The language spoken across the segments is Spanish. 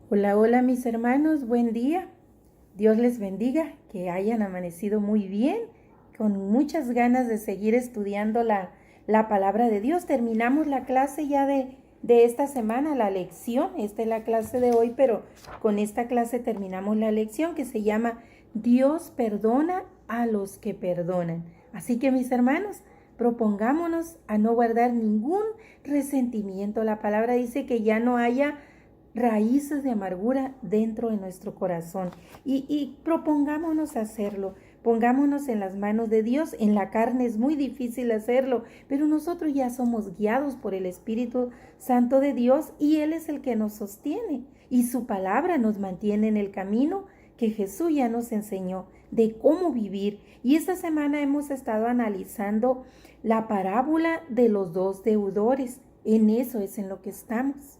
Hola, hola mis hermanos, buen día. Dios les bendiga, que hayan amanecido muy bien, con muchas ganas de seguir estudiando la palabra de Dios. Terminamos la clase ya de esta semana, la lección. Esta es la clase de hoy, pero con esta clase terminamos la lección que se llama Dios perdona a los que perdonan. Así que mis hermanos, propongámonos a no guardar ningún resentimiento. La palabra dice que ya no haya raíces de amargura dentro de nuestro corazón y propongámonos hacerlo, pongámonos en las manos de Dios. En la carne es muy difícil hacerlo, pero nosotros ya somos guiados por el Espíritu Santo de Dios y Él es el que nos sostiene y su palabra nos mantiene en el camino que Jesús ya nos enseñó de cómo vivir. Y esta semana hemos estado analizando la parábola de los dos deudores. En eso es en lo que estamos.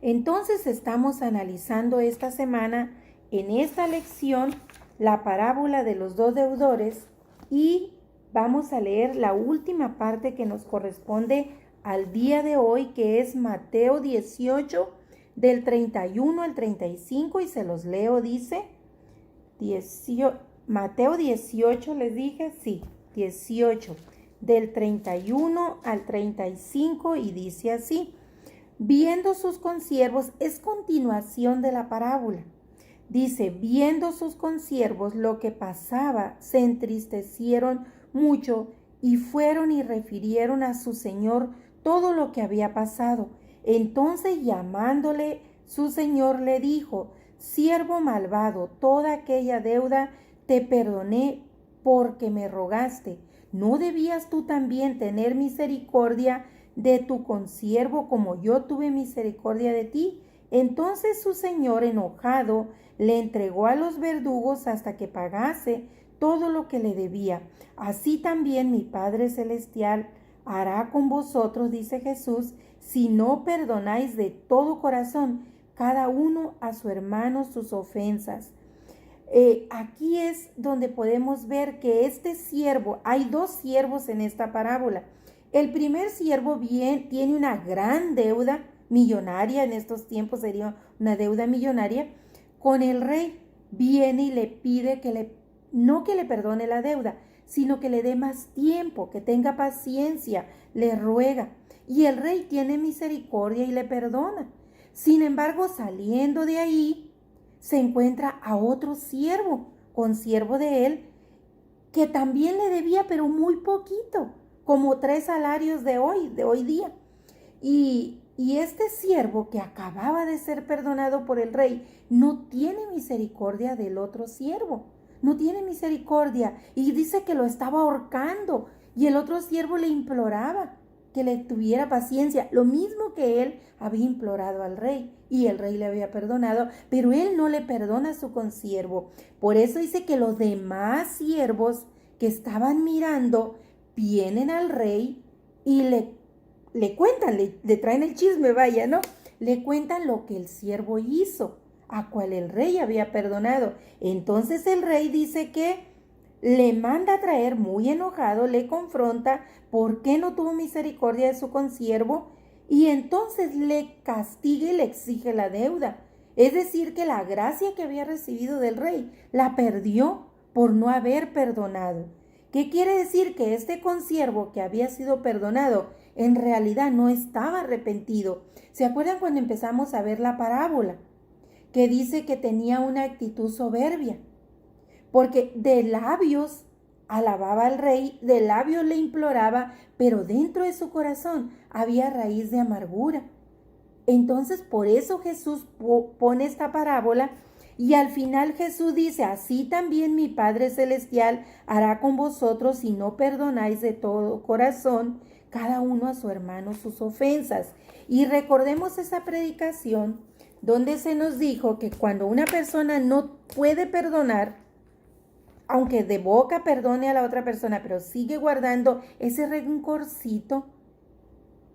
Entonces estamos analizando esta semana en esta lección la parábola de los dos deudores y vamos a leer la última parte que nos corresponde al día de hoy, que es Mateo 18 del 31 al 35 y se los leo. Dice Mateo 18, les dije, sí, 18 del 31 al 35 y dice así: viendo sus consiervos, es continuación de la parábola. Dice, viendo sus consiervos lo que pasaba, se entristecieron mucho y fueron y refirieron a su señor todo lo que había pasado. Entonces, llamándole, su señor le dijo: siervo malvado, toda aquella deuda te perdoné porque me rogaste. ¿No debías tú también tener misericordia de tu consiervo como yo tuve misericordia de ti? Entonces su señor, enojado, le entregó a los verdugos hasta que pagase todo lo que le debía. Así también mi Padre Celestial hará con vosotros, dice Jesús, si no perdonáis de todo corazón cada uno a su hermano sus ofensas. Aquí es donde podemos ver que este siervo, hay dos siervos en esta parábola. El primer siervo tiene una gran deuda millonaria, en estos tiempos sería una deuda millonaria, con el rey. Viene y le pide no que le perdone la deuda, sino que le dé más tiempo, que tenga paciencia, le ruega. Y el rey tiene misericordia y le perdona. Sin embargo, saliendo de ahí, se encuentra a otro siervo, consiervo de él, que también le debía, pero muy poquito, como 3 salarios de hoy día. Y este siervo que acababa de ser perdonado por el rey no tiene misericordia del otro siervo, no tiene misericordia y dice que lo estaba ahorcando y el otro siervo le imploraba que le tuviera paciencia, lo mismo que él había implorado al rey y el rey le había perdonado, pero él no le perdona a su consiervo. Por eso dice que los demás siervos que estaban mirando vienen al rey y le cuentan, le traen el chisme, vaya, ¿no? Le cuentan lo que el siervo hizo, a cual el rey había perdonado. Entonces el rey dice que le manda a traer muy enojado, le confronta por qué no tuvo misericordia de su consiervo y entonces le castiga y le exige la deuda. Es decir, que la gracia que había recibido del rey la perdió por no haber perdonado. ¿Qué quiere decir? Que este consiervo que había sido perdonado en realidad no estaba arrepentido. ¿Se acuerdan cuando empezamos a ver la parábola? Que dice que tenía una actitud soberbia, porque de labios alababa al rey, de labios le imploraba, pero dentro de su corazón había raíz de amargura. Entonces por eso Jesús pone esta parábola y al final Jesús dice: así también mi Padre Celestial hará con vosotros si no perdonáis de todo corazón cada uno a su hermano sus ofensas. Y recordemos esa predicación donde se nos dijo que cuando una persona no puede perdonar, aunque de boca perdone a la otra persona, pero sigue guardando ese rencorcito,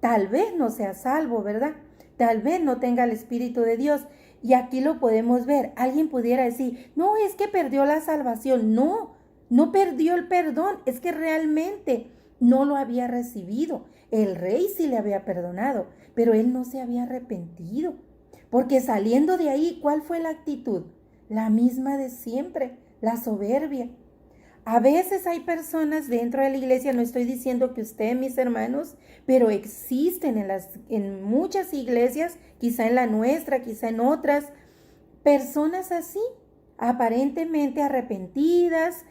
tal vez no sea salvo, ¿verdad? Tal vez no tenga el Espíritu de Dios. Y aquí lo podemos ver. Alguien pudiera decir: no, es que perdió la salvación. No, no perdió el perdón. Es que realmente no lo había recibido. El rey sí le había perdonado, pero él no se había arrepentido. Porque saliendo de ahí, ¿cuál fue la actitud? La misma de siempre, la soberbia. A veces hay personas dentro de la iglesia, no estoy diciendo que ustedes, mis hermanos, pero existen en muchas iglesias, quizá en la nuestra, quizá en otras, personas así, aparentemente arrepentidas,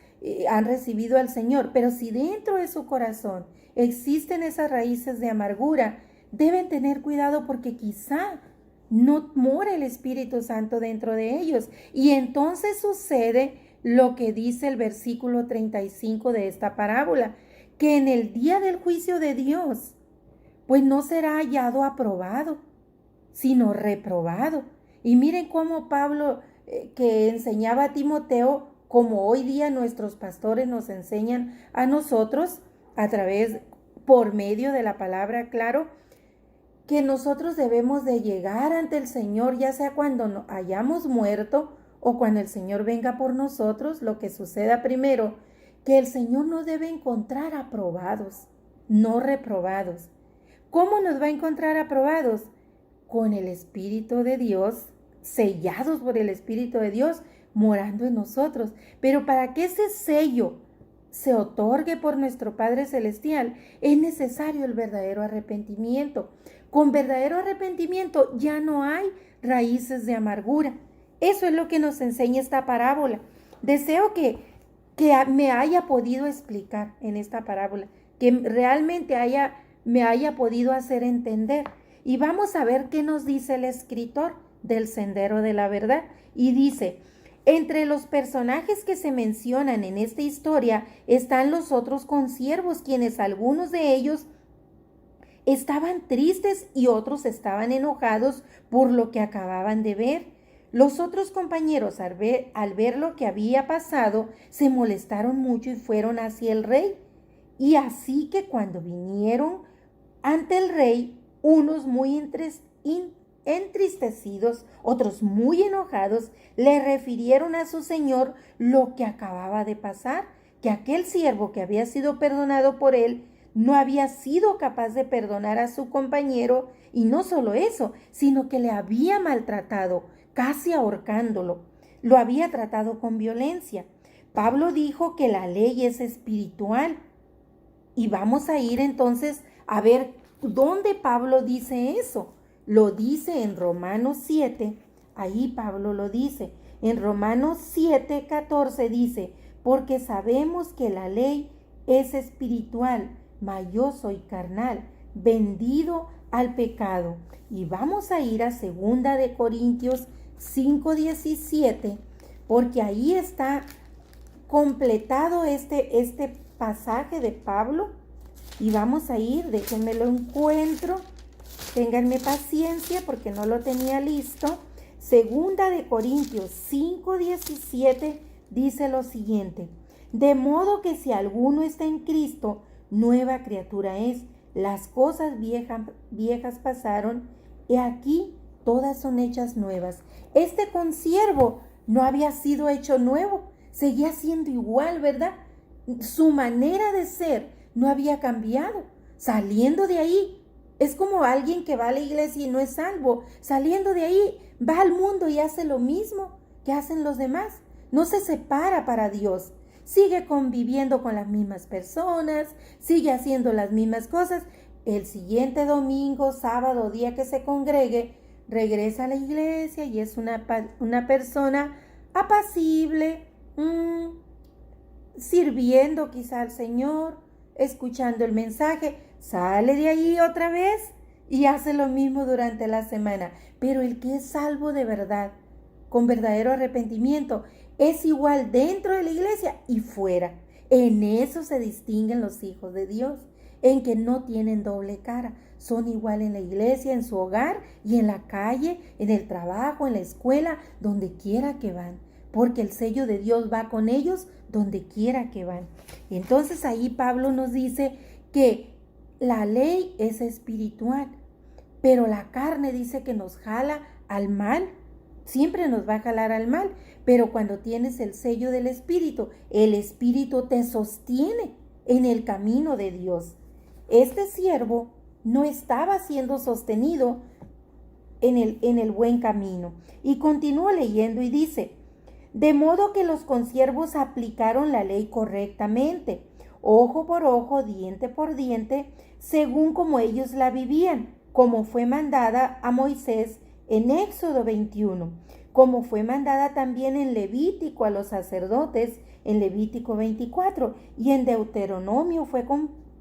han recibido al Señor, pero si dentro de su corazón existen esas raíces de amargura, deben tener cuidado porque quizá no mora el Espíritu Santo dentro de ellos. Y entonces sucede lo que dice el versículo 35 de esta parábola, que en el día del juicio de Dios, pues no será hallado aprobado, sino reprobado. Y miren cómo Pablo, que enseñaba a Timoteo, como hoy día nuestros pastores nos enseñan a nosotros, por medio de la palabra, claro, que nosotros debemos de llegar ante el Señor, ya sea cuando hayamos muerto o cuando el Señor venga por nosotros, lo que suceda primero, que el Señor nos debe encontrar aprobados, no reprobados. ¿Cómo nos va a encontrar aprobados? Con el Espíritu de Dios, sellados por el Espíritu de Dios, morando en nosotros. Pero para que ese sello se otorgue por nuestro Padre Celestial, es necesario el verdadero arrepentimiento. Con verdadero arrepentimiento ya no hay raíces de amargura. Eso es lo que nos enseña esta parábola. Deseo que me haya podido explicar en esta parábola, que realmente me haya podido hacer entender. Y vamos a ver qué nos dice el escritor del Sendero de la Verdad. Y dice: entre los personajes que se mencionan en esta historia están los otros consiervos, quienes algunos de ellos estaban tristes y otros estaban enojados por lo que acababan de ver. Los otros compañeros, al ver lo que había pasado, se molestaron mucho y fueron hacia el rey. Y así que cuando vinieron ante el rey, unos muy entristecidos, otros muy enojados, le refirieron a su señor lo que acababa de pasar, que aquel siervo que había sido perdonado por él no había sido capaz de perdonar a su compañero, y no solo eso, sino que le había maltratado, casi ahorcándolo. Lo había tratado con violencia. Pablo dijo que la ley es espiritual. Y vamos a ir entonces a ver dónde Pablo dice eso. Lo dice en Romanos 7, ahí Pablo lo dice. En Romanos 7, 14 dice: porque sabemos que la ley es espiritual, mas yo soy carnal, vendido al pecado. Y vamos a ir a 2 de Corintios 5, 17, porque ahí está completado este pasaje de Pablo. Y vamos a ir, déjenme lo encuentro, ténganme paciencia porque no lo tenía listo. 2 de Corintios 5, 17 dice lo siguiente: de modo que si alguno está en Cristo, nueva criatura es. Las cosas viejas pasaron, y aquí todas son hechas nuevas. Este consiervo no había sido hecho nuevo, seguía siendo igual, ¿verdad? Su manera de ser no había cambiado. Saliendo de ahí, es como alguien que va a la iglesia y no es salvo. Saliendo de ahí, va al mundo y hace lo mismo que hacen los demás. No se separa para Dios. Sigue conviviendo con las mismas personas, sigue haciendo las mismas cosas. El siguiente domingo, sábado, día que se congregue, regresa a la iglesia y es una persona apacible, sirviendo quizá al Señor, escuchando el mensaje. Sale de ahí otra vez y hace lo mismo durante la semana. Pero el que es salvo de verdad, con verdadero arrepentimiento, es igual dentro de la iglesia y fuera. En eso se distinguen los hijos de Dios, en que no tienen doble cara. Son igual en la iglesia, en su hogar y en la calle, en el trabajo, en la escuela, donde quiera que van, porque el sello de Dios va con ellos donde quiera que van. Entonces ahí Pablo nos dice que la ley es espiritual, pero la carne dice que nos jala al mal. Siempre nos va a jalar al mal, pero cuando tienes el sello del Espíritu, el Espíritu te sostiene en el camino de Dios. Este siervo no estaba siendo sostenido en el buen camino. Y continúo leyendo y dice, de modo que los consiervos aplicaron la ley correctamente, ojo por ojo, diente por diente, según como ellos la vivían, como fue mandada a Moisés en Éxodo 21, como fue mandada también en Levítico a los sacerdotes en Levítico 24, y en Deuteronomio fue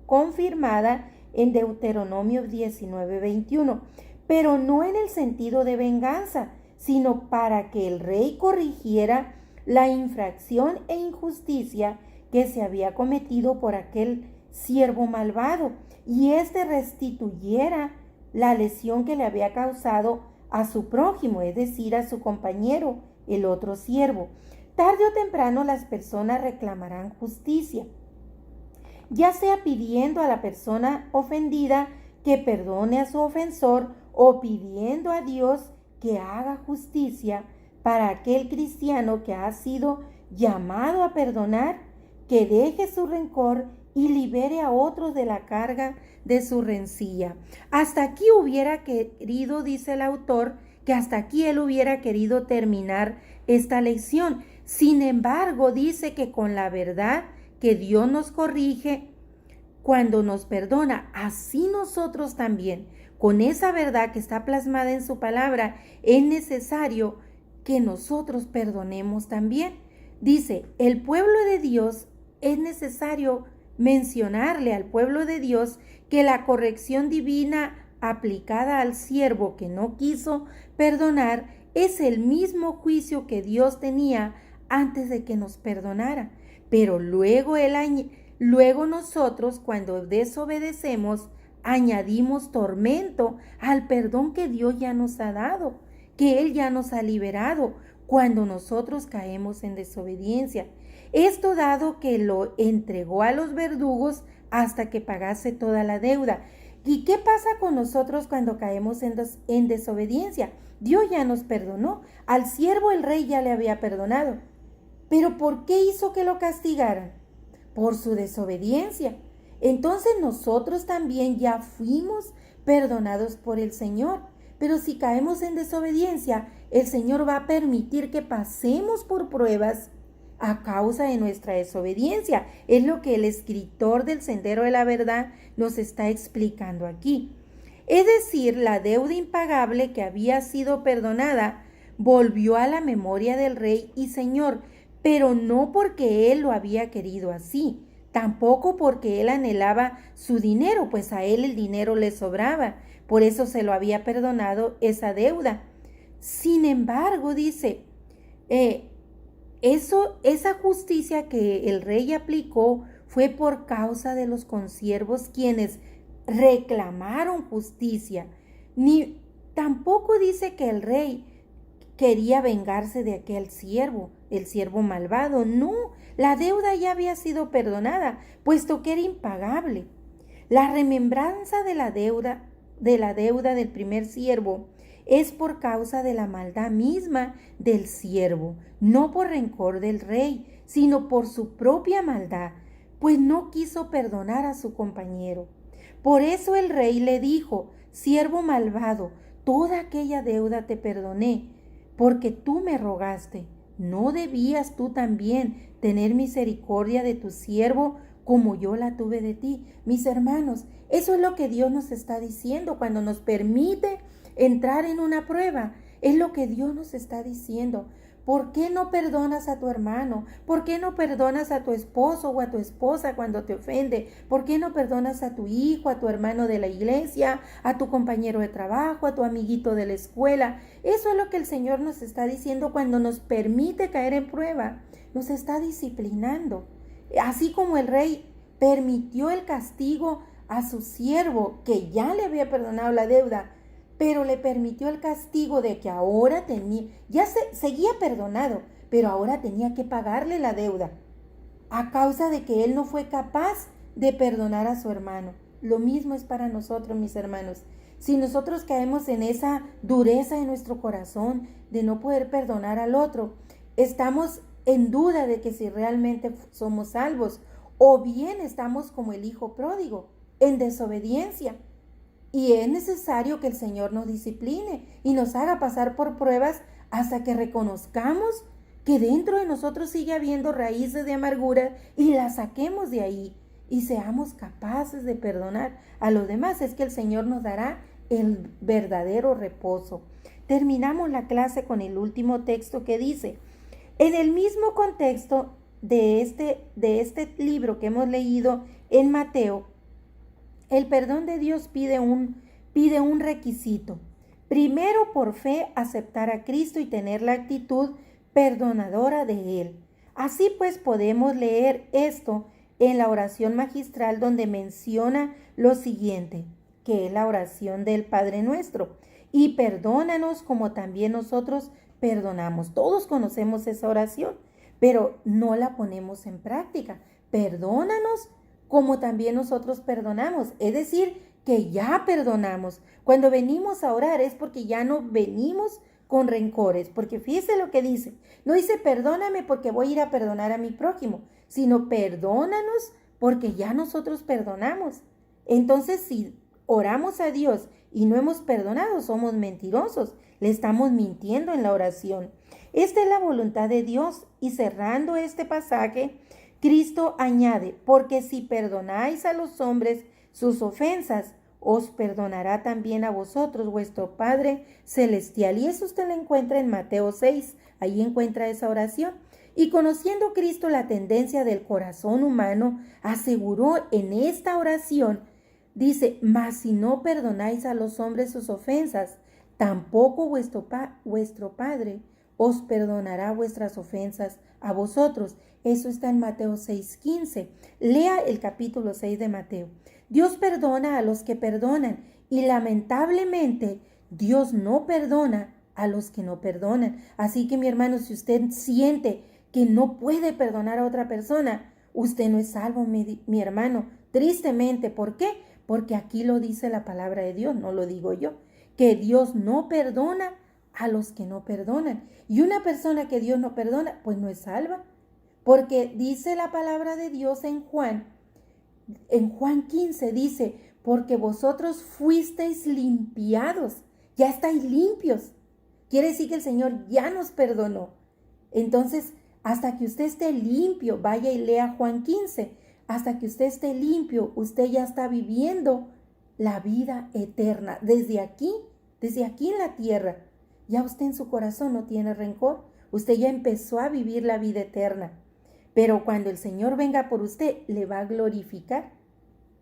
confirmada en Deuteronomio 19:21, pero no en el sentido de venganza, sino para que el rey corrigiera la infracción e injusticia que se había cometido por aquel siervo malvado, y éste restituyera la lesión que le había causado a su prójimo, es decir, a su compañero, el otro siervo. Tarde o temprano las personas reclamarán justicia, ya sea pidiendo a la persona ofendida que perdone a su ofensor o pidiendo a Dios que haga justicia para aquel cristiano que ha sido llamado a perdonar, que deje su rencor y libere a otros de la carga de su rencilla. Hasta aquí hubiera querido, dice el autor, que hasta aquí él hubiera querido terminar esta lección. Sin embargo, dice que con la verdad que Dios nos corrige cuando nos perdona, así nosotros también, con esa verdad que está plasmada en su palabra, es necesario que nosotros perdonemos también. Dice, el pueblo de Dios, es necesario mencionarle al pueblo de Dios que la corrección divina aplicada al siervo que no quiso perdonar es el mismo juicio que Dios tenía antes de que nos perdonara. Pero luego nosotros, cuando desobedecemos, añadimos tormento al perdón que Dios ya nos ha dado, que Él ya nos ha liberado cuando nosotros caemos en desobediencia. Esto dado que lo entregó a los verdugos hasta que pagase toda la deuda. ¿Y qué pasa con nosotros cuando caemos en desobediencia? Dios ya nos perdonó. Al siervo el rey ya le había perdonado. ¿Pero por qué hizo que lo castigaran? Por su desobediencia. Entonces nosotros también ya fuimos perdonados por el Señor. Pero si caemos en desobediencia, el Señor va a permitir que pasemos por pruebas a causa de nuestra desobediencia. Es lo que el escritor del Sendero de la Verdad nos está explicando aquí. Es decir, la deuda impagable que había sido perdonada volvió a la memoria del Rey y Señor, pero no porque Él lo había querido así, tampoco porque Él anhelaba su dinero, pues a Él el dinero le sobraba, por eso se lo había perdonado esa deuda. Sin embargo, dice, esa justicia que el rey aplicó fue por causa de los consiervos quienes reclamaron justicia. Ni tampoco dice que el rey quería vengarse de aquel siervo, el siervo malvado. No, la deuda ya había sido perdonada, puesto que era impagable. La remembranza de la deuda del primer siervo es por causa de la maldad misma del siervo, no por rencor del rey, sino por su propia maldad, pues no quiso perdonar a su compañero. Por eso el rey le dijo, siervo malvado, toda aquella deuda te perdoné, porque tú me rogaste. ¿No debías tú también tener misericordia de tu siervo como yo la tuve de ti? Mis hermanos, eso es lo que Dios nos está diciendo cuando nos permite entrar en una prueba. Es lo que Dios nos está diciendo. ¿Por qué no perdonas a tu hermano? ¿Por qué no perdonas a tu esposo o a tu esposa cuando te ofende? ¿Por qué no perdonas a tu hijo, a tu hermano de la iglesia, a tu compañero de trabajo, a tu amiguito de la escuela? Eso es lo que el Señor nos está diciendo cuando nos permite caer en prueba. Nos está disciplinando. Así como el rey permitió el castigo a su siervo que ya le había perdonado la deuda, pero le permitió el castigo de que ahora seguía perdonado, pero ahora tenía que pagarle la deuda a causa de que él no fue capaz de perdonar a su hermano. Lo mismo es para nosotros, mis hermanos. Si nosotros caemos en esa dureza de nuestro corazón de no poder perdonar al otro, estamos en duda de que si realmente somos salvos, o bien estamos como el hijo pródigo, en desobediencia. Y es necesario que el Señor nos discipline y nos haga pasar por pruebas hasta que reconozcamos que dentro de nosotros sigue habiendo raíces de amargura y las saquemos de ahí y seamos capaces de perdonar a los demás. Es que el Señor nos dará el verdadero reposo. Terminamos la clase con el último texto que dice, en el mismo contexto de este libro que hemos leído en Mateo, el perdón de Dios pide un requisito. Primero, por fe, aceptar a Cristo y tener la actitud perdonadora de Él. Así pues, podemos leer esto en la oración magistral donde menciona lo siguiente, que es la oración del Padre Nuestro. Y perdónanos como también nosotros perdonamos. Todos conocemos esa oración, pero no la ponemos en práctica. Perdónanos como también nosotros perdonamos. Es decir, que ya perdonamos. Cuando venimos a orar es porque ya no venimos con rencores, porque fíjese lo que dice. No dice perdóname porque voy a ir a perdonar a mi prójimo, sino perdónanos porque ya nosotros perdonamos. Entonces, si oramos a Dios y no hemos perdonado, somos mentirosos. Le estamos mintiendo en la oración. Esta es la voluntad de Dios. Y cerrando este pasaje, Cristo añade, porque si perdonáis a los hombres sus ofensas, os perdonará también a vosotros vuestro Padre Celestial. Y eso usted lo encuentra en Mateo 6, ahí encuentra esa oración. Y conociendo Cristo la tendencia del corazón humano, aseguró en esta oración, dice, mas si no perdonáis a los hombres sus ofensas, tampoco vuestro Padre os perdonará vuestras ofensas a vosotros. Eso está en Mateo 6:15. Lea el capítulo 6 de Mateo. Dios perdona a los que perdonan y lamentablemente Dios no perdona a los que no perdonan. Así que mi hermano, si usted siente que no puede perdonar a otra persona, usted no es salvo, mi hermano. Tristemente, ¿por qué? Porque aquí lo dice la palabra de Dios, no lo digo yo, que Dios no perdona a los que no perdonan. Y una persona que Dios no perdona, pues no es salva. Porque dice la palabra de Dios en Juan 15, dice, porque vosotros fuisteis limpiados, ya estáis limpios. Quiere decir que el Señor ya nos perdonó. Entonces, hasta que usted esté limpio, vaya y lea Juan 15, hasta que usted esté limpio, usted ya está viviendo la vida eterna. Desde aquí en la tierra, ya usted en su corazón no tiene rencor. Usted ya empezó a vivir la vida eterna. Pero cuando el Señor venga por usted, le va a glorificar.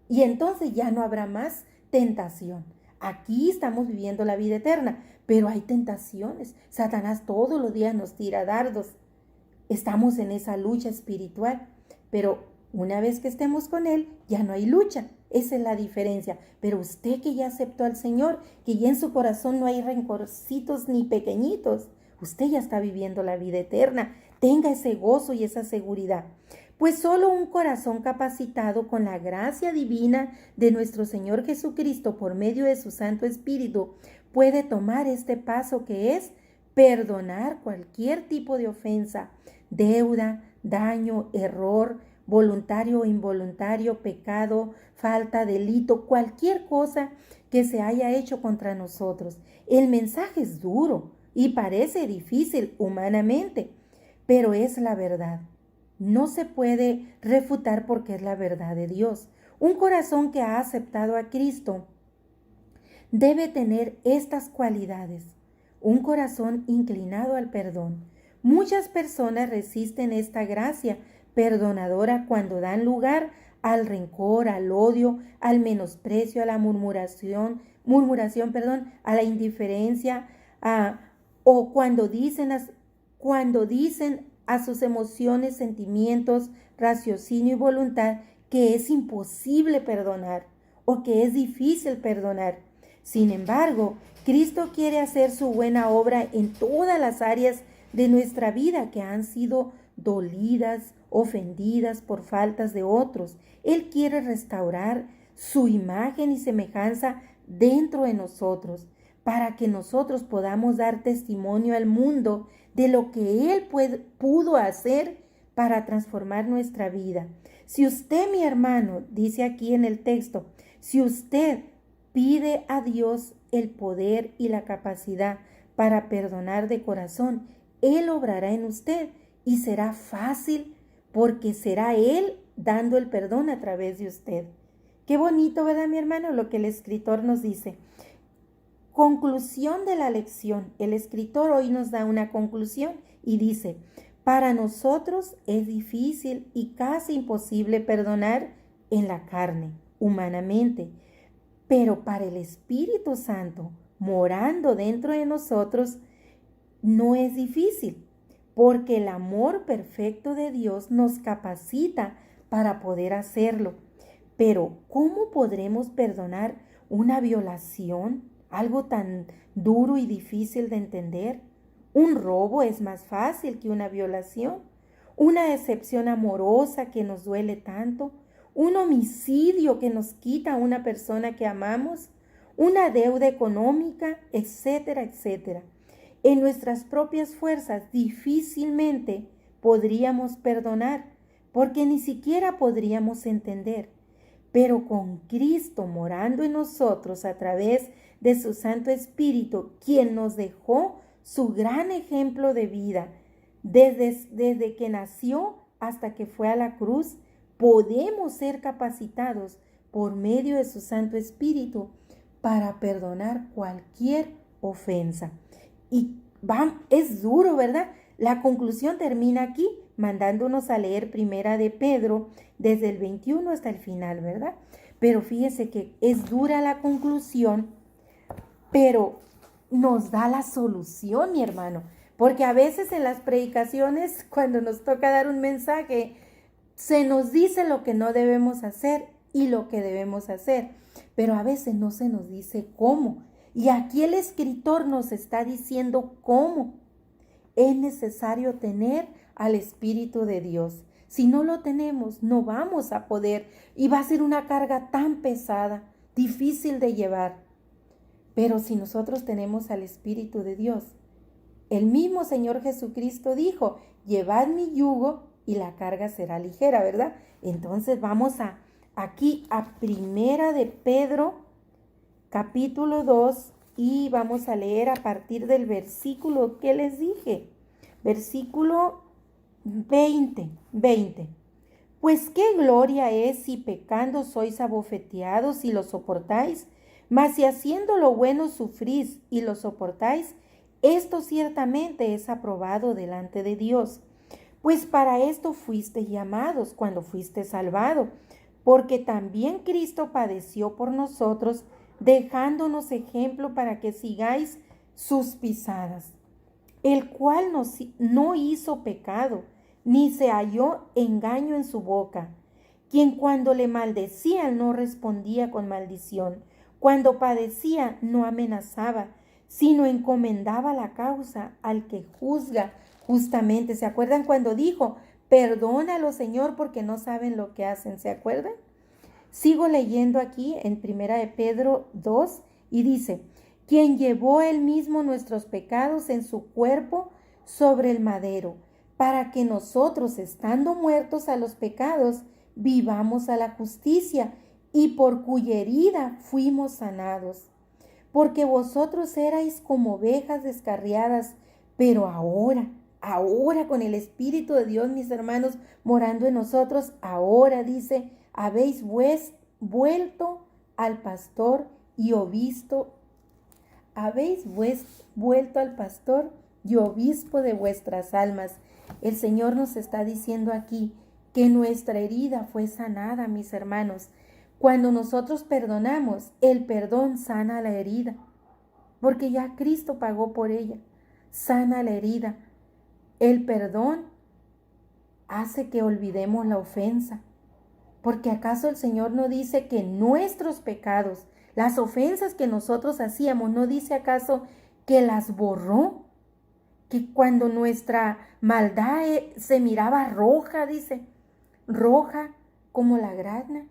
Y entonces ya no habrá más tentación. Aquí estamos viviendo la vida eterna, pero hay tentaciones. Satanás todos los días nos tira dardos. Estamos en esa lucha espiritual, pero una vez que estemos con Él, ya no hay lucha. Esa es la diferencia. Pero usted que ya aceptó al Señor, que ya en su corazón no hay rencorcitos ni pequeñitos, usted ya está viviendo la vida eterna. Tenga ese gozo y esa seguridad. Pues solo un corazón capacitado con la gracia divina de nuestro Señor Jesucristo por medio de su Santo Espíritu puede tomar este paso que es perdonar cualquier tipo de ofensa, deuda, daño, error, voluntario o involuntario, pecado, falta, delito, cualquier cosa que se haya hecho contra nosotros. El mensaje es duro y parece difícil humanamente, pero es la verdad. No se puede refutar porque es la verdad de Dios. Un corazón que ha aceptado a Cristo debe tener estas cualidades. Un corazón inclinado al perdón. Muchas personas resisten esta gracia perdonadora cuando dan lugar al rencor, al odio, al menosprecio, a la murmuración, a la indiferencia, o cuando dicen a sus emociones, sentimientos, raciocinio y voluntad que es imposible perdonar o que es difícil perdonar. Sin embargo, Cristo quiere hacer su buena obra en todas las áreas de nuestra vida que han sido dolidas, ofendidas por faltas de otros. Él quiere restaurar su imagen y semejanza dentro de nosotros para que nosotros podamos dar testimonio al mundo de lo que Él pudo hacer para transformar nuestra vida. Si usted, mi hermano, dice aquí en el texto, si usted pide a Dios el poder y la capacidad para perdonar de corazón, Él obrará en usted y será fácil porque será Él dando el perdón a través de usted. Qué bonito, ¿verdad, mi hermano? Lo que el escritor nos dice. Conclusión de la lección. El escritor hoy nos da una conclusión y dice, para nosotros es difícil y casi imposible perdonar en la carne, humanamente, pero para el Espíritu Santo, morando dentro de nosotros, no es difícil, porque el amor perfecto de Dios nos capacita para poder hacerlo. Pero, ¿cómo podremos perdonar una violación? Algo tan duro y difícil de entender. Un robo es más fácil que una violación. Una decepción amorosa que nos duele tanto. Un homicidio que nos quita a una persona que amamos. Una deuda económica, etcétera, etcétera. En nuestras propias fuerzas difícilmente podríamos perdonar, porque ni siquiera podríamos entender. Pero con Cristo morando en nosotros a través de su Santo Espíritu, quien nos dejó su gran ejemplo de vida, desde que nació hasta que fue a la cruz, podemos ser capacitados por medio de su Santo Espíritu para perdonar cualquier ofensa. Y es duro, ¿verdad? La conclusión termina aquí, mandándonos a leer Primera de Pedro desde el 21 hasta el final, ¿verdad? Pero fíjese que es dura la conclusión, pero nos da la solución, mi hermano. Porque a veces en las predicaciones, cuando nos toca dar un mensaje, se nos dice lo que no debemos hacer y lo que debemos hacer. Pero a veces no se nos dice cómo. Y aquí el escritor nos está diciendo cómo. Es necesario tener al Espíritu de Dios. Si no lo tenemos, no vamos a poder. Y va a ser una carga tan pesada, difícil de llevar. Pero si nosotros tenemos al Espíritu de Dios, el mismo Señor Jesucristo dijo, llevad mi yugo y la carga será ligera, ¿verdad? Entonces vamos aquí a Primera de Pedro, capítulo 2, y vamos a leer a partir del versículo que les dije, versículo 20. Pues qué gloria es si pecando sois abofeteados y lo soportáis, mas si haciendo lo bueno sufrís y lo soportáis, esto ciertamente es aprobado delante de Dios. Pues para esto fuisteis llamados cuando fuiste salvado, porque también Cristo padeció por nosotros, dejándonos ejemplo para que sigáis sus pisadas, el cual no hizo pecado, ni se halló engaño en su boca, quien cuando le maldecían no respondía con maldición, cuando padecía no amenazaba, sino encomendaba la causa al que juzga justamente. ¿Se acuerdan cuando dijo, perdónalo, Señor, porque no saben lo que hacen? ¿Se acuerdan? Sigo leyendo aquí en Primera de Pedro 2 y dice, quien llevó él mismo nuestros pecados en su cuerpo sobre el madero, para que nosotros, estando muertos a los pecados, vivamos a la justicia, y por cuya herida fuimos sanados. Porque vosotros erais como ovejas descarriadas, pero ahora con el Espíritu de Dios, mis hermanos, morando en nosotros, ahora dice, habéis vuelto al pastor y obispo de vuestras almas. El Señor nos está diciendo aquí que nuestra herida fue sanada, mis hermanos. Cuando nosotros perdonamos, el perdón sana la herida, porque ya Cristo pagó por ella. Sana la herida. El perdón hace que olvidemos la ofensa. Porque ¿acaso el Señor no dice que nuestros pecados, las ofensas que nosotros hacíamos, no dice acaso que las borró? Que cuando nuestra maldad se miraba roja, dice, roja como la grana,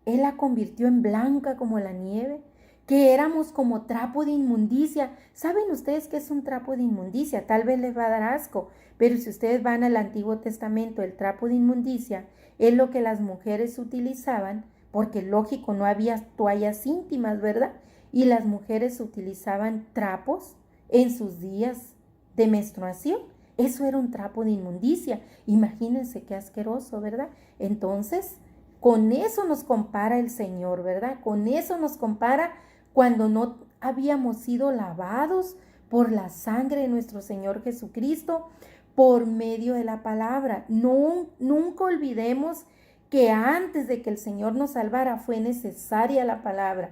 Él la convirtió en blanca como la nieve, que éramos como trapo de inmundicia. ¿Saben ustedes qué es un trapo de inmundicia? Tal vez les va a dar asco, pero si ustedes van al Antiguo Testamento, el trapo de inmundicia es lo que las mujeres utilizaban porque lógico, no había toallas íntimas, ¿verdad? Y las mujeres utilizaban trapos en sus días de menstruación. Eso era un trapo de inmundicia. Imagínense qué asqueroso, ¿verdad? Entonces, con eso nos compara el Señor, ¿verdad? Con eso nos compara cuando no habíamos sido lavados por la sangre de nuestro Señor Jesucristo por medio de la palabra. No, nunca olvidemos que antes de que el Señor nos salvara fue necesaria la palabra.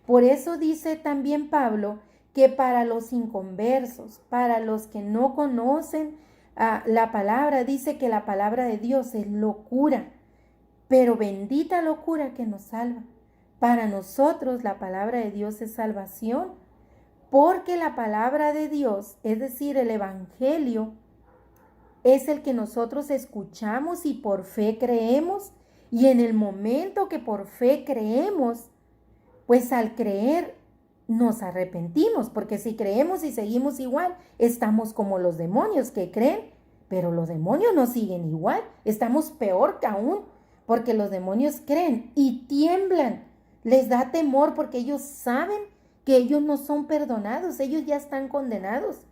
Por eso dice también Pablo que para los inconversos, para los que no conocen la palabra, dice que la palabra de Dios es locura, pero bendita locura que nos salva. Para nosotros la palabra de Dios es salvación, porque la palabra de Dios, es decir, el Evangelio, es el que nosotros escuchamos y por fe creemos. Y en el momento que por fe creemos, pues al creer nos arrepentimos, porque si creemos y seguimos igual, estamos como los demonios que creen, pero los demonios no siguen igual, estamos peor que aún, porque los demonios creen y tiemblan, les da temor porque ellos saben que ellos no son perdonados, ellos ya están condenados.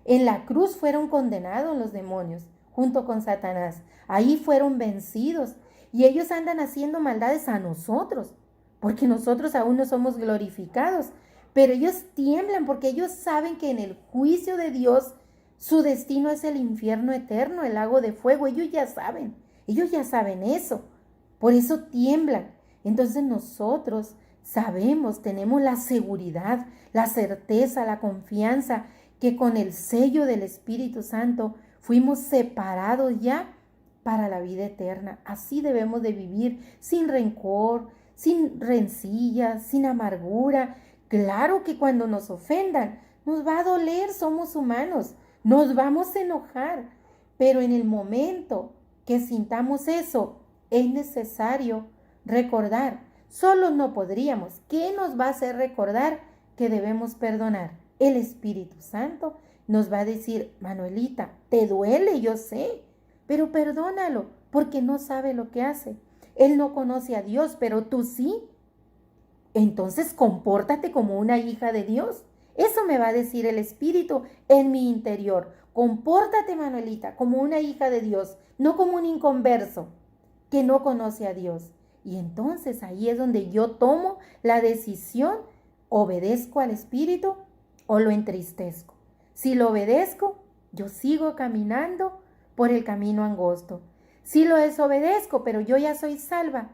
En la cruz fueron condenados los demonios junto con Satanás, ahí fueron vencidos y ellos andan haciendo maldades a nosotros, porque nosotros aún no somos glorificados, pero ellos tiemblan porque ellos saben que en el juicio de Dios su destino es el infierno eterno, el lago de fuego. Ellos ya saben eso, por eso tiemblan. Entonces nosotros sabemos, tenemos la seguridad, la certeza, la confianza que con el sello del Espíritu Santo fuimos separados ya para la vida eterna. Así debemos de vivir, sin rencor, sin rencillas, sin amargura. Claro que cuando nos ofendan, nos va a doler, somos humanos, nos vamos a enojar, pero en el momento que sintamos eso, es necesario recordar. Solo no podríamos. ¿Qué nos va a hacer recordar que debemos perdonar? El Espíritu Santo nos va a decir, Manuelita, te duele, yo sé, pero perdónalo, porque no sabe lo que hace. Él no conoce a Dios, pero tú sí. Entonces compórtate como una hija de Dios. Eso me va a decir el Espíritu en mi interior. Compórtate, Manuelita, como una hija de Dios, no como un inconverso que no conoce a Dios. Y entonces ahí es donde yo tomo la decisión, obedezco al Espíritu o lo entristezco. Si lo obedezco, yo sigo caminando por el camino angosto. Si lo desobedezco, pero yo ya soy salva,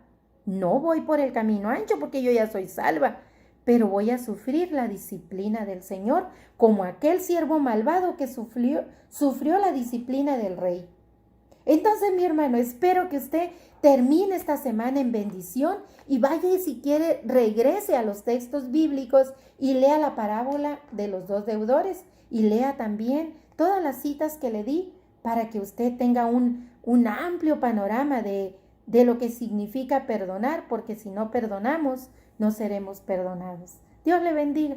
no voy por el camino ancho porque yo ya soy salva, pero voy a sufrir la disciplina del Señor como aquel siervo malvado que sufrió la disciplina del rey. Entonces, mi hermano, espero que usted termine esta semana en bendición y vaya y si quiere regrese a los textos bíblicos y lea la parábola de los dos deudores y lea también todas las citas que le di para que usted tenga un amplio panorama de lo que significa perdonar, porque si no perdonamos, no seremos perdonados. Dios le bendiga.